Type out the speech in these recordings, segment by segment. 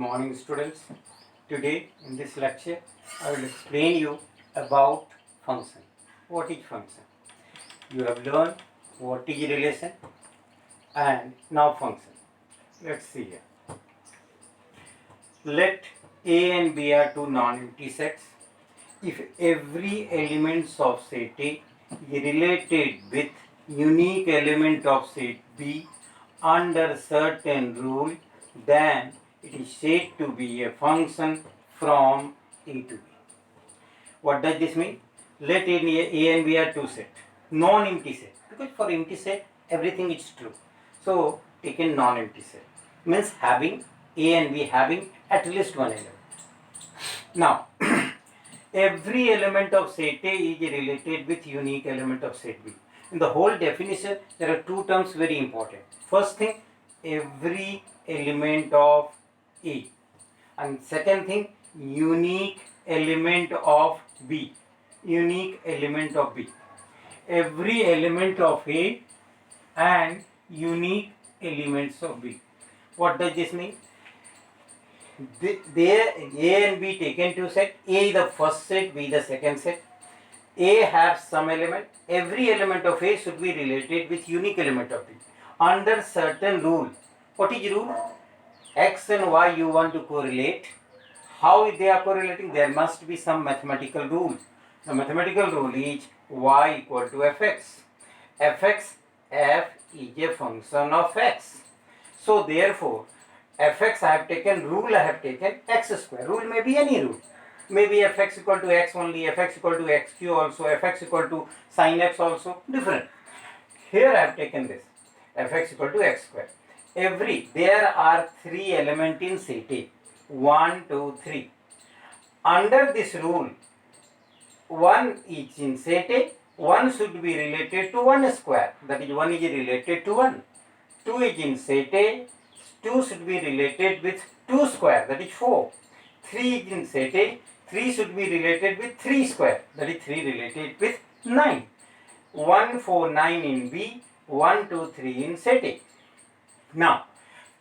morning, students. Today in this lecture I will explain you about function. What is function? You have learned what is relation and now function. Let's see here. Let A and B are two non-empty sets. If every element of set A is related with unique element of set B under certain rule, then it is said to be a function from A to B. What does this mean? Let A and B are two sets, non-empty set, because for empty set everything is true. So taken non-empty set means having A and B having at least one element. Now every element of set A is related with unique element of set B. In the whole definition, there are two terms very important. First thing, every element of A, and second thing, unique element of B. Unique element of B. Every element of A and unique elements of B. What does this mean? There A and B taken two set. A is the first set, B the second set. A has some element. Every element of A should be related with unique element of B under certain rule. What is rule? X and Y you want to correlate. How they are correlating? There must be some mathematical rule. The mathematical rule is Y equal to Fx. F is a function of X. So therefore Fx I have taken, rule I have taken x square. Rule may be any rule. Maybe Fx equal to x only, Fx equal to xq also, Fx equal to sin x also, different. Here I have taken this, Fx equal to x square. There are three elements in set A, 1, 2, 3. Under this rule, 1 is in set A, 1 should be related to 1 square, that is 1 is related to 1. 2 is in set A, 2 should be related with 2 square, that is 4. 3 is in set A, 3 should be related with 3 square, that is 3 related with 9. 1, 4, 9 in B, 1, 2, 3 in set A. Now,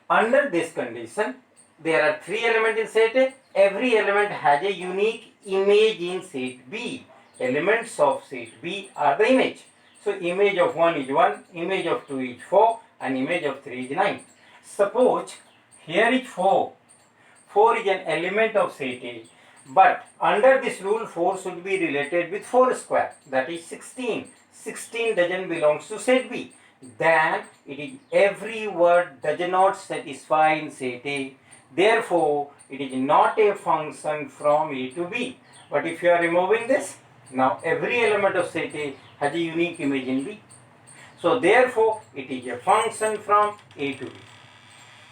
under this condition, there are 3 elements in set A. Every element has a unique image in set B. Elements of set B are the image. So, image of 1 is 1, image of 2 is 4, and image of 3 is 9. Suppose here is 4. 4 is an element of set A. But under this rule, 4 should be related with 4 square. That is 16. 16 doesn't belong to set B. Then it is every word does not satisfy in set A. Therefore, it is not a function from A to B. But if you are removing this, now every element of set A has a unique image in B. So therefore, it is a function from A to B.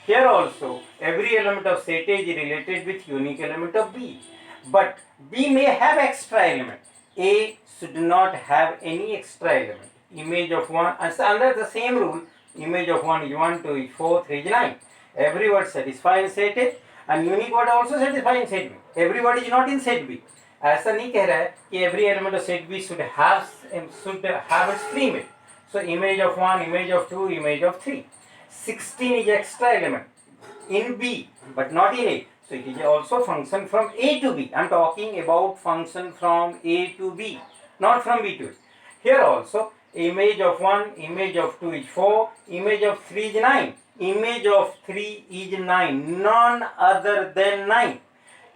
Here also, every element of set A is related with unique element of B. But B may have extra element. A should not have any extra element. Image of 1, and under the same rule, image of 1 is 1, 2 is 4, 3 is 9. Every word satisfies set A and unique word also satisfies set B. Every word is not in set B. ऐसा नहीं कह रहा है कि every element of set B should have its free image. So image of 1, image of 2, image of 3. 16 is extra element in B, but not in A. So it is also function from A to B. I am talking about function from A to B, not from B to A. Here also, image of 1, image of 2 is 4, image of 3 is 9. Image of 3 is 9, none other than 9.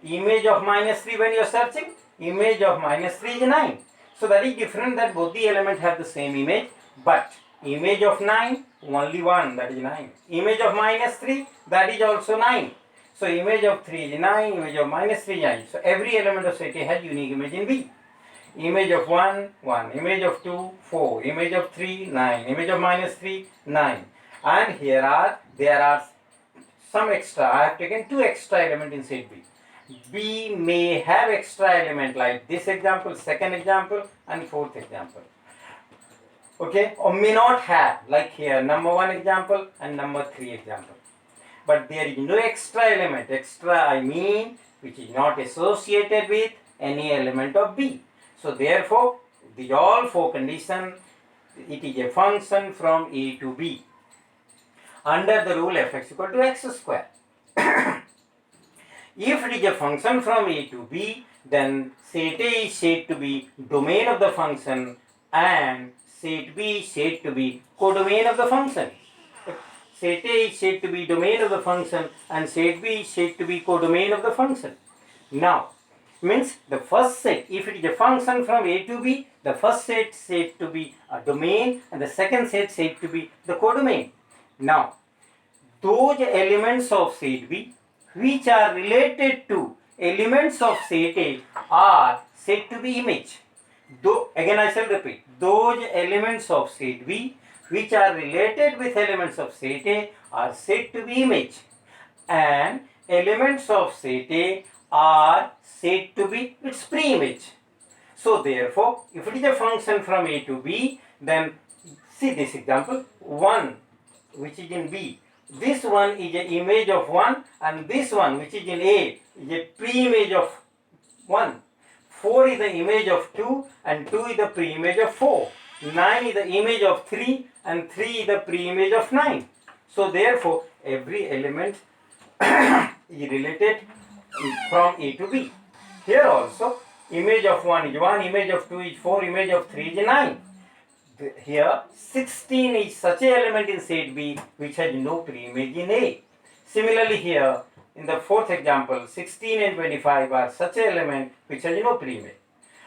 Image of minus 3 when you are searching, image of minus 3 is 9. So that is different, that both the elements have the same image, but image of 9, only 1, that is 9. Image of minus 3, that is also 9. So image of 3 is 9, image of minus 3 is 9. So every element of set A has unique image in B. Image of 1, 1. Image of 2, 4. Image of 3, 9. Image of minus 3, 9. And there are some extra. I have taken 2 extra elements in set B. B may have extra element like this example, second example, and fourth example. Okay, or may not have, like here, number 1 example and number 3 example. But there is no extra element. Extra I mean which is not associated with any element of B. So therefore, these all 4 conditions, it is a function from A to B. Under the rule Fx equal to x square. If it is a function from A to B, then set A is said to be domain of the function and set B is said to be codomain of the function. Set A is said to be domain of the function and set B is said to be codomain of the function. Now, means the first set, if it is a function from A to B, the first set said to be a domain and the second set said to be the codomain. Now, those elements of set B which are related to elements of set A are said to be image. Though, again I shall repeat, those elements of set B which are related with elements of set A are said to be image, and elements of set A are said to be its pre-image. So therefore, if it is a function from A to B, then see this example, 1 which is in B, this one is an image of 1 and this one which is in A is a pre-image of 1. 4 is the image of 2 and 2 is the pre-image of 4. 9 is the image of 3 and 3 is the pre-image of 9. So therefore, every element is related from A to B. Here also, image of 1 is 1, image of 2 is 4, image of 3 is 9. Here, 16 is such an element in set B which has no pre-image in A. Similarly here, in the fourth example, 16 and 25 are such an element which has no pre-image.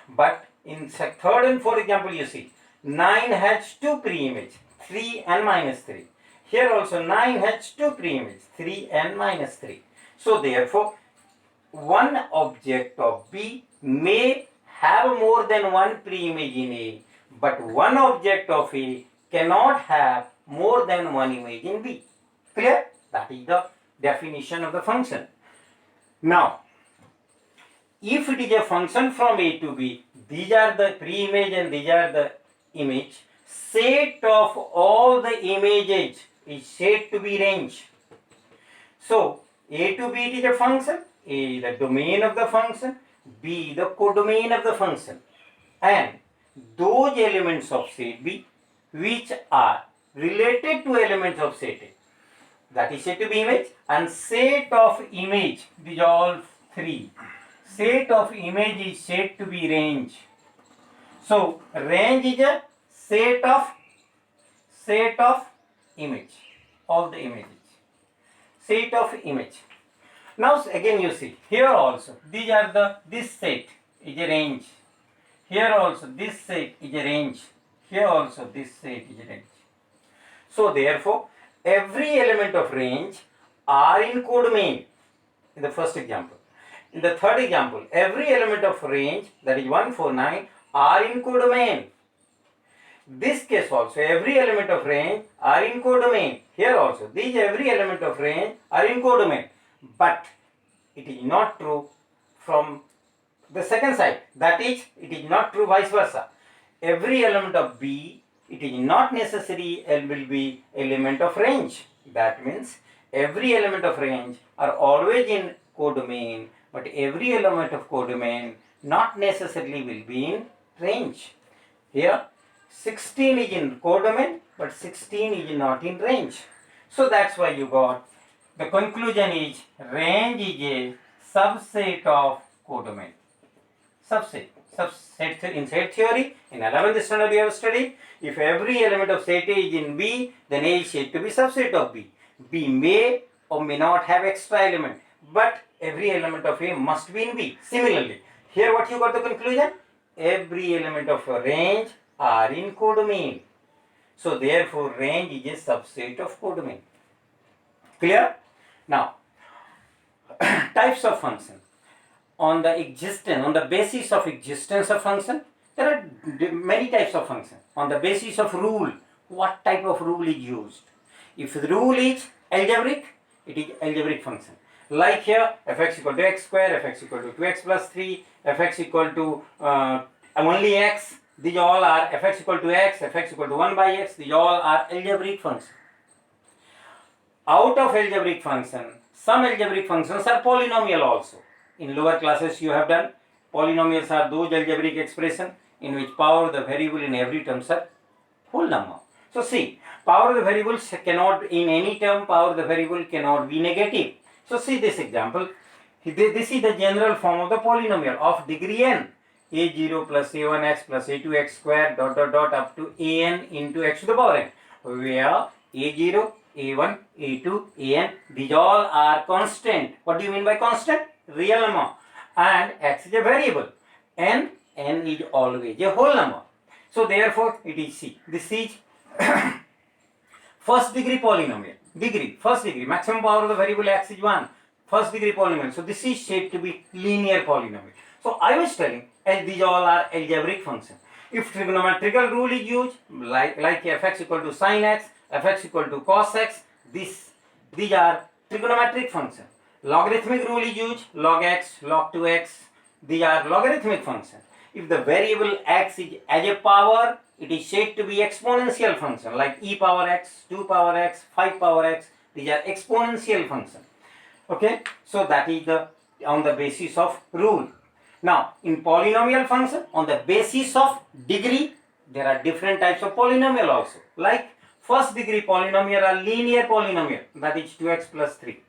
But in third and fourth example, you see, 9 has two pre-image, 3 and minus 3. Here also 9 has two pre-image, 3 and minus 3. So therefore, one object of B may have more than one pre-image in A, but one object of A cannot have more than one image in B. Clear? That is the definition of the function. Now, if it is a function from A to B, these are the pre-image and these are the image, set of all the images is said to be range. So, A to B it is a function, A is the domain of the function, B the codomain of the function, and those elements of set B which are related to elements of set A, that is said to be image, and set of image, these are all three. Set of image is said to be range. So range is a set of image, all the images. Set of image. Now again you see, here also, this set is a range. Here also this set is a range. Here also this set is a range. So therefore, every element of range are in codomain in the first example. In the third example, every element of range, that is 1, 4, 9, are in codomain. This case also, every element of range are in codomain. Here also, every element of range are in codomain. But it is not true from the second side. That is, it is not true vice versa. Every element of B, it is not necessary and will be element of range. That means every element of range are always in codomain, but every element of codomain not necessarily will be in range. Here 16 is in codomain, but 16 is not in range. So that's why you got the conclusion is range is a subset of codomain. Subset in set theory, in 11th standard we have studied, if every element of set A is in B, then A is said to be subset of B. B may or may not have extra element, but every element of A must be in B. Similarly, here what you got the conclusion? Every element of a range are in codomain. So therefore, range is a subset of codomain. Clear? Now, types of function. On the basis of existence of function, there are many types of function. On the basis of rule, what type of rule is used? If the rule is algebraic, it is algebraic function. Like here, fx equal to x square, fx equal to 2x plus 3, fx equal to only x, these all are fx equal to x, fx equal to 1 by x, these all are algebraic functions. Out of algebraic function, some algebraic functions are polynomial also. In lower classes you have done, polynomials are those algebraic expressions in which power of the variable in every term are whole number. So see, power of the variables cannot, in any term, power of the variable cannot be negative. So see this example. This is the general form of the polynomial of degree n. A0 plus A1x plus A2x square dot dot dot up to an into x to the power n, where A0, A1, A2, An, these all are constant. What do you mean by constant? Real number. And x is a variable. N is always a whole number. So therefore it is C. This is first degree polynomial. First degree, maximum power of the variable x is 1. First degree polynomial. So this is said to be linear polynomial. So I was telling these all are algebraic functions. If trigonometrical rule is used, like fx equal to sin x, fx equal to cos x, these are trigonometric functions. Logarithmic rule is used, log x, log 2x, these are logarithmic functions. If the variable x is as a power, it is said to be exponential function, like e power x, 2 power x, 5 power x, these are exponential functions. Okay, so that is the on the basis of rule. Now in polynomial function, on the basis of degree, there are different types of polynomial also. Like first degree polynomial are linear polynomial, that is 2x plus 3.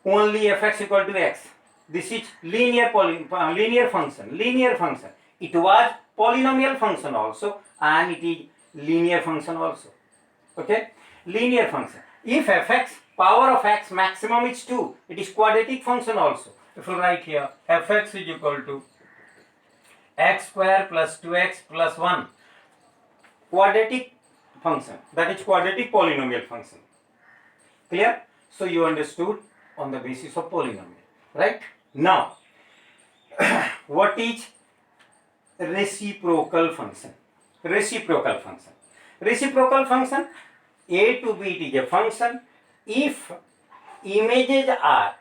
Only fx equal to x. This is linear function. It was polynomial function also, and it is linear function also. Okay, linear function. If fx, power of x maximum is 2, it is quadratic function also. If you write here fx is equal to x square plus 2x plus 1, quadratic function, that is quadratic polynomial function. Clear? So you understood on the basis of polynomial, right? Now what is reciprocal function? Reciprocal function, a to b, it is a function if images are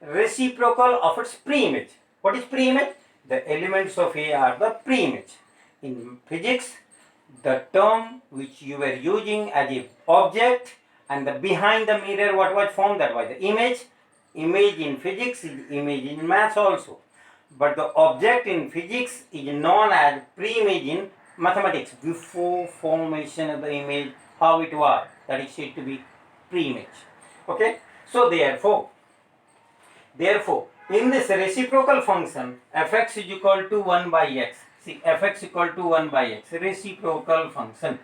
reciprocal of its pre-image. What is pre-image? The elements of A are the pre-image. In physics, the term which you were using as a object, and the behind the mirror what was formed, that was the image. Image in physics is image in maths also. But the object in physics is known as pre-image in mathematics. Before formation of the image, how it was, that is said to be pre-image. Okay, so therefore in this reciprocal function, fx is equal to 1 by x. See, fx equal to 1 by x, reciprocal function.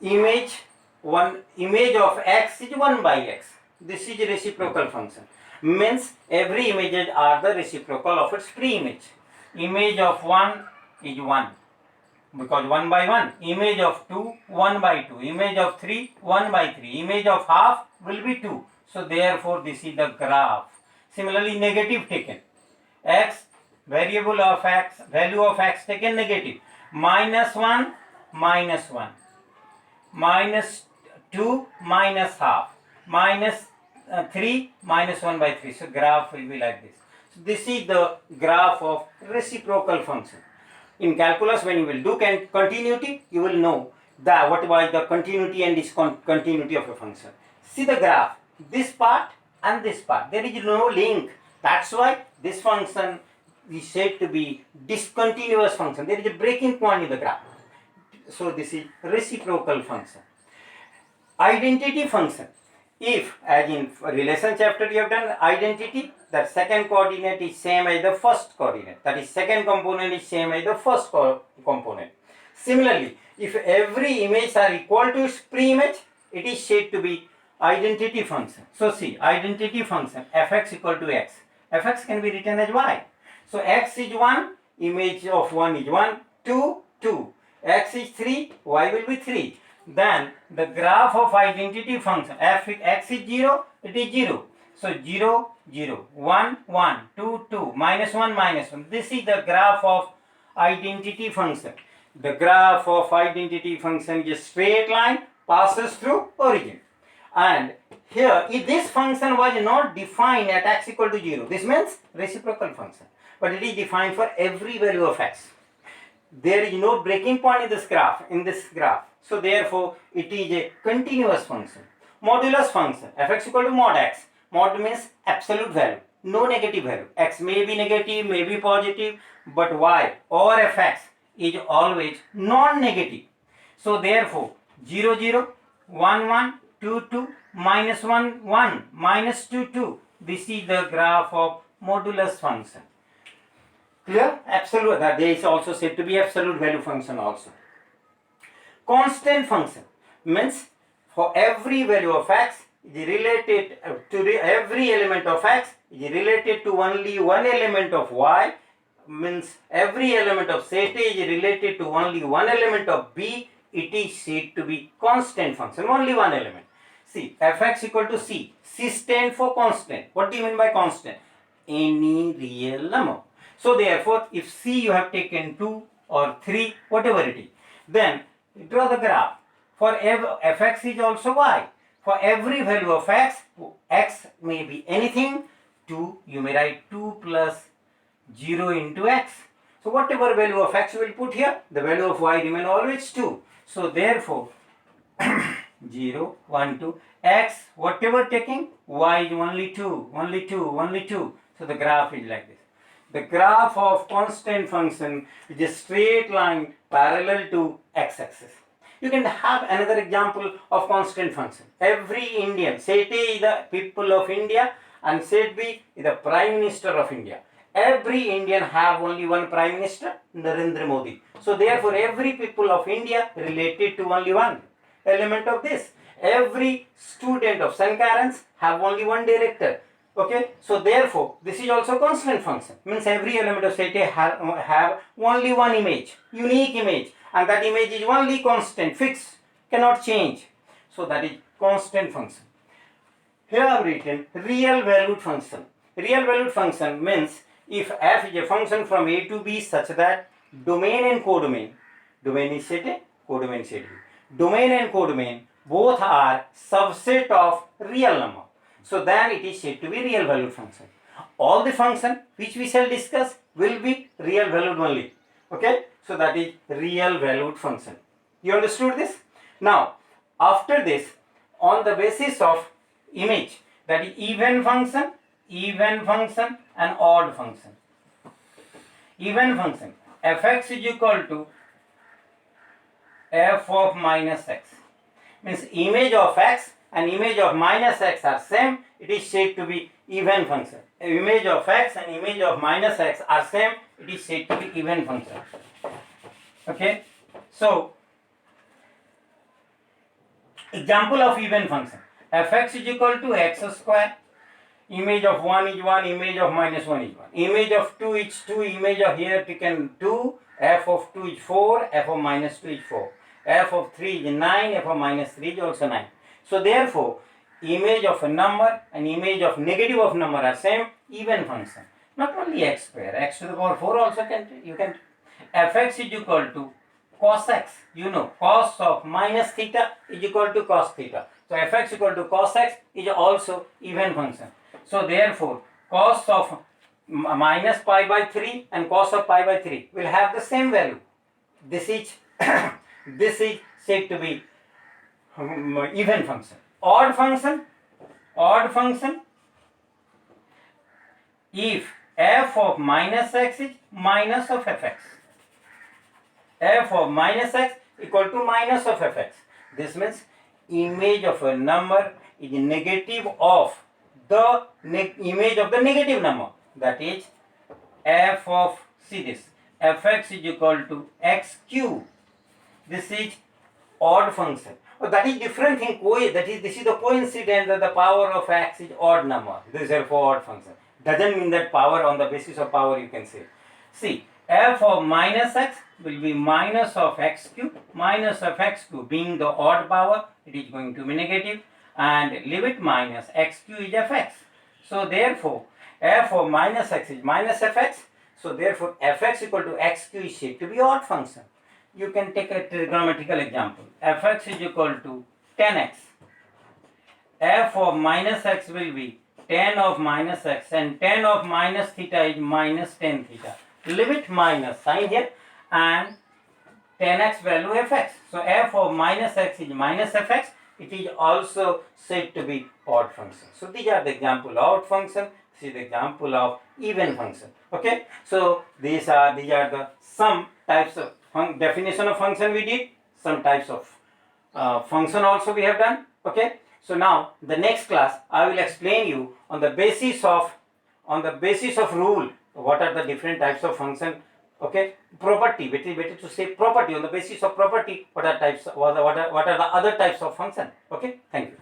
Image of x is 1 by x. This is reciprocal function. Means every images are the reciprocal of its pre-image. Image of 1 is 1, because 1 by 1. Image of 2, 1 by 2. Image of 3, 1 by 3. Image of half will be 2. So therefore this is the graph. Similarly, negative taken, x, variable of x, value of x taken negative, minus 1, minus 1, minus 2, minus half, minus 3, minus 1 by 3. So graph will be like this. So this is the graph of reciprocal function. In calculus, when you will do continuity, you will know that what was the continuity and discontinuity of a function. See the graph, this part and this part, there is no link. That's why this function is said to be discontinuous function. There is a breaking point in the graph. So this is reciprocal function. Identity function. If, as in relation chapter you have done, identity, that second coordinate is same as the first coordinate. That is, second component is same as the first component. Similarly, if every image are equal to its pre-image, it is said to be identity function. So see, identity function, fx equal to x. Fx can be written as y. So x is 1, image of 1 is 1, 2, 2. X is 3, y will be 3. Then the graph of identity function, x is 0, it is 0. So 0, 0, 1, 1, 2, 2, minus 1, minus 1. This is the graph of identity function. The graph of identity function is a straight line, passes through origin. And here, if this function was not defined at x equal to 0, this means reciprocal function. But it is defined for every value of x. There is no breaking point in this graph. So therefore, it is a continuous function. Modulus function, fx equal to mod x. Mod means absolute value, no negative value. X may be negative, may be positive, but y or fx is always non-negative. So therefore, 0, 0, 1, 1, 2, 2, minus 1, 1, minus 2, 2, this is the graph of modulus function. Clear? Absolute, that there is also said to be absolute value function also. Constant function means for every value of x is related every element of x is related to only one element of y, means every element of set A is related to only one element of b. It is said to be constant function, only one element. See, fx equal to c. C stand for constant. What do you mean by constant? Any real number. So therefore, if c you have taken 2 or 3, whatever it is, then draw the graph. For fx is also y. For every value of x may be anything. 2, you may write 2 plus 0 into x. So whatever value of x you will put here, the value of y remain always 2. So therefore, 0, 1, 2, x, whatever taking, y is only 2, only 2, only 2. So the graph is like this. The graph of constant function is a straight line parallel to x-axis. You can have another example of constant function. Every Indian, set A is the people of India and set B is the Prime Minister of India. Every Indian have only one Prime Minister, Narendra Modi. So therefore every people of India related to only one element of this. Every student of St. Karen's have only one director. Okay, so therefore this is also constant function, means every element of set A have only one image, unique image, and that image is only constant, fixed, cannot change. So that is constant function. Here I have written real valued function. Real valued function means if f is a function from A to B such that domain and codomain, domain is set A, codomain is set B, domain and codomain both are subset of real number. So then it is said to be real valued function. All the function which we shall discuss will be real valued only. Okay, so that is real valued function. You understood this? Now, after this, on the basis of image, that is even function and odd function. Even function, fx is equal to f of minus x. Means image of x and image of minus x are same, it is said to be even function. Image of x and image of minus x are same, it is said to be even function. Okay, so example of even function, fx is equal to x square, image of 1 is 1, image of minus 1 is 1, image of 2 is 2, image of here taken 2, f of 2 is 4, f of minus 2 is 4, f of 3 is 9, f of minus 3 is also 9. So therefore, image of a number and image of negative of number are same, even function. Not only x square, x to the power 4 also you can. Fx is equal to cos x. You know, cos of minus theta is equal to cos theta. So fx equal to cos x is also even function. So therefore, cos of minus pi by 3 and cos of pi by 3 will have the same value. This is this is said to be even function. Odd function, if f of minus x is minus of fx, f of minus x equal to minus of fx. This means image of a number is negative of the image of the negative number, that is f of, see this, fx is equal to x cube. This is odd function. Oh, that is different thing. This is the coincidence that the power of x is odd number. This is therefore odd function. Doesn't mean that power, on the basis of power you can say. See, f of minus x will be minus of x cube. Minus of x cube being the odd power, it is going to be negative, and leave it minus x cube is fx. So therefore, f of minus x is minus fx. So therefore, fx equal to x cube is said to be odd function. You can take a trigonometrical example. Fx is equal to 10x. F of minus x will be 10 of minus x, and 10 of minus theta is minus 10 theta. Leave it minus sign here, and 10x value fx. So f of minus x is minus fx. It is also said to be odd function. So these are the example of odd function. This is the example of even function. Okay. So these are the some types of definition of function we did. Some types of function also we have done. Okay. So now the next class I will explain you on the basis of rule what are the different types of function. Okay, property, better to say property. On the basis of property, what are the other types of function. Okay, thank you.